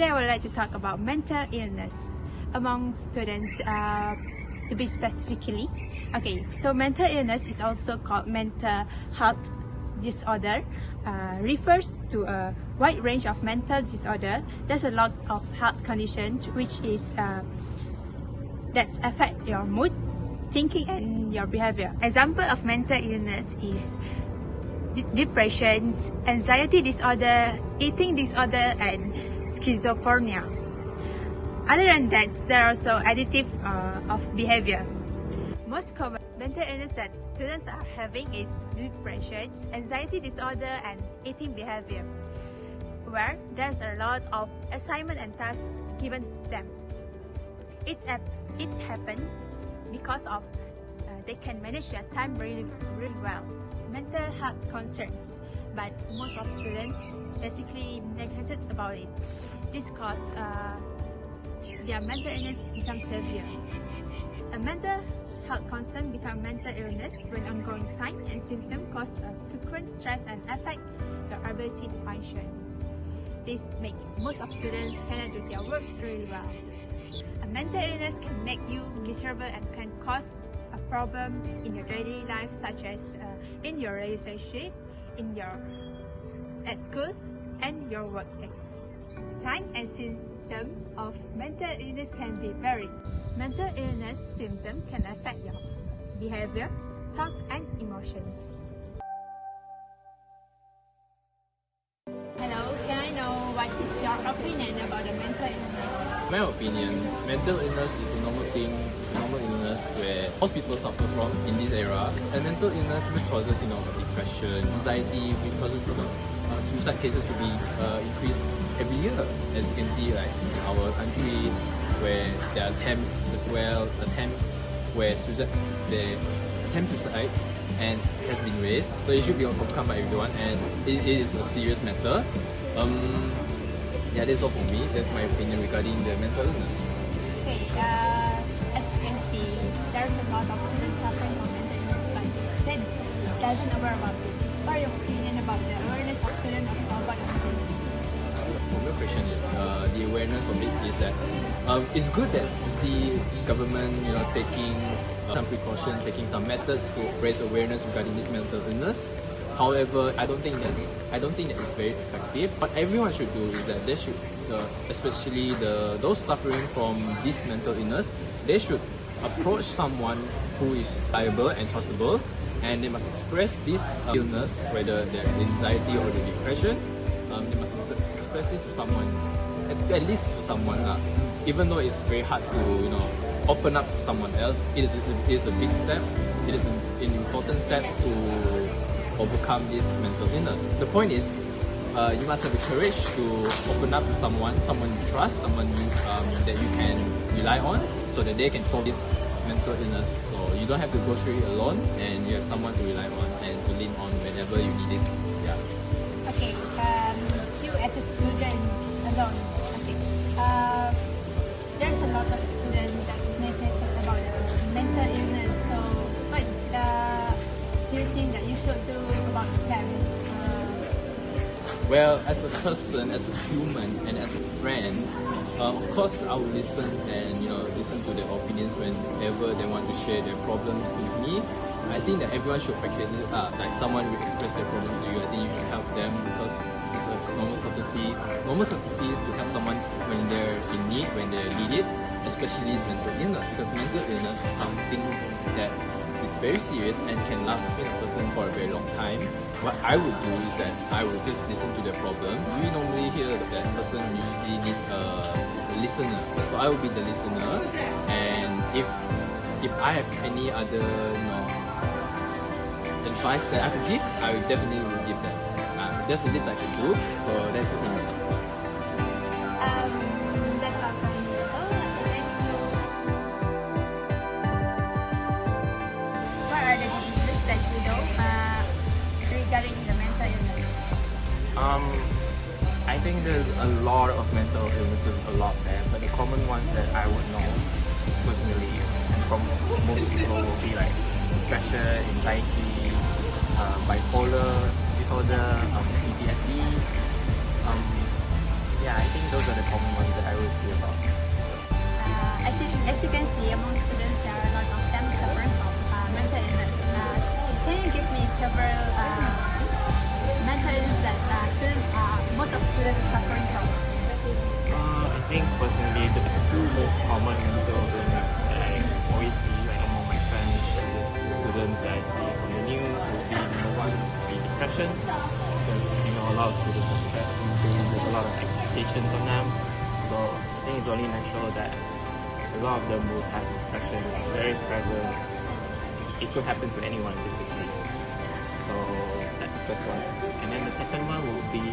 Today I would like to talk about mental illness among students, to be specifically. Okay, so mental illness is also called mental health disorder, refers to a wide range of mental disorder. There's a lot of health conditions which is that affect your mood, thinking and your behavior. Example of mental illness is depression, anxiety disorder, eating disorder, and schizophrenia. Other than that, there are also addictive of behavior. Most common mental illness that students are having is depression, anxiety disorder, and eating behavior, where there's a lot of assignment and tasks given them. It happens because of they can manage their time really well. Mental health concerns, but most of students basically neglected about it. This causes their mental illness becomes severe. A mental health concern becomes mental illness when ongoing signs and symptoms cause frequent stress and affect your ability to function. This makes most of students cannot do their works really well. A mental illness can make you miserable and can cause a problem in your daily life, such as in your relationship, at school, and your workplace. Signs and symptoms of mental illness can be varied. Mental illness symptoms can affect your behavior, thought, and emotions. Hello, can I know what is your opinion about the mental illness? In my opinion, mental illness is a normal thing, it's a normal illness where most people suffer from in this era. And mental illness which causes, depression, anxiety, which causes, suicide cases to be increased every year. As you can see, like in our country, where there are attempts as well, where they attempt suicide and has been raised. So it should be overcome by everyone, as it is a serious matter. Yeah, that's all for me. That's my opinion regarding the mental illness. Okay, as you can see, there's a lot of students suffering from mental illness, but they doesn't aware about it. What are your opinion about the awareness of students about mental illness? For my question, the awareness of it is that it's good that you see government, taking some precaution, taking some methods to raise awareness regarding this mental illness. However, I don't think that it's very effective. What everyone should do is that they should, especially those suffering from this mental illness, they should approach someone who is reliable and trustable, and they must express this illness, whether their anxiety or the depression. They must express this to someone, at least to someone. Even though it's very hard to open up to someone else, it is a big step. It is an important step to overcome this mental illness. The point is, you must have the courage to open up to someone you trust, someone that you can rely on, so that they can solve this mental illness. So you don't have to go through it alone, and you have someone to rely on and to lean on whenever you need it. Yeah. Okay, you as a student alone, okay, there's a lot of students that's neglected about mental illness. So what do you think that you should do about them? Well, as a person, as a human, and as a friend, of course I will listen and listen to their opinions whenever they want to share their problems with me. I think that everyone should practice it. Like someone will express their problems to you, I think you should help them, because it's a normal courtesy. Normal courtesy is to help someone when they're in need, when they need it, especially this mental illness, because mental illness is something that is very serious and can last in a person for a very long time. What I would do is that I would just listen to their problem. We normally hear that person usually needs a listener, so I will be the listener. And if I have any other advice that I could give, I will definitely give that. That's the least I can do. So that's it for me. That's all from me. Thank you. What are the diseases that you know regarding the mental illness? I think there's a lot of mental illnesses out there, but the common ones that I would know personally and from most people will be like depression, anxiety, bipolar disorder, PTSD, yeah, I think those are the common ones that I always hear about. As you can see, among students, there are a lot of them suffering from mental illness. Can you give me several mental illness that most of students are suffering from? I think personally the two most common mental illness that I always see like among my friends and the students that I see from the news would be number one would be depression, because a lot of students are stressed these days, there's a lot of expectations on them, so I think it's only natural that a lot of them will have depression. It's very prevalent. It could happen to anyone basically. So that's the first one. And then the second one would be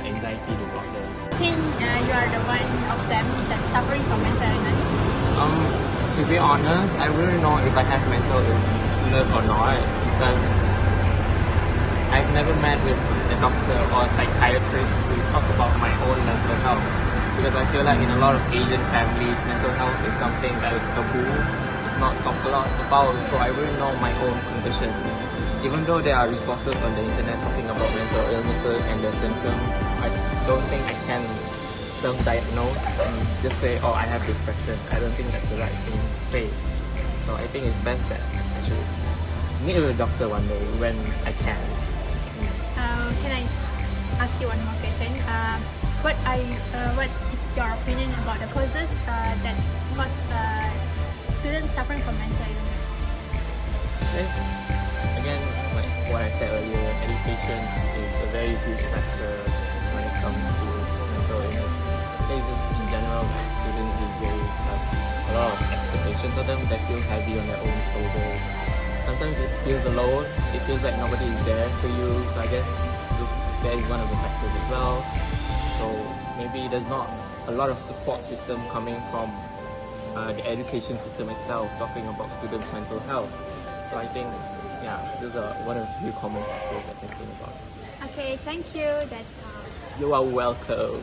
anxiety disorder. I think you are the one of them that's suffering from mental illness. To be honest, I really know if I have mental illness or not, because I've never met with a doctor or a psychiatrist to talk about my own mental health. Because I feel like in a lot of Asian families, mental health is something that is taboo. It's not talked a lot about, so I really know my own condition. Even though there are resources on the internet talking about mental illnesses and their symptoms, I don't think I can self-diagnose and just say, oh, I have depression. I don't think that's the right thing to say. So I think it's best that I should meet with a doctor one day when I can. Can I ask you one more question? What is your opinion about the causes that cause students suffering from mental illness? Yes. Again, like what I said earlier, education is a very huge factor when it comes to mental illness. It's just in general, like students these days have a lot of expectations of them that feel heavy on their own shoulders. Sometimes it feels alone, it feels like nobody is there for you, so I guess that is one of the factors as well. So maybe there's not a lot of support system coming from the education system itself talking about students' mental health. So I think, yeah, those are one of the few common factors that I think about. Okay, thank you. That's all. You are welcome.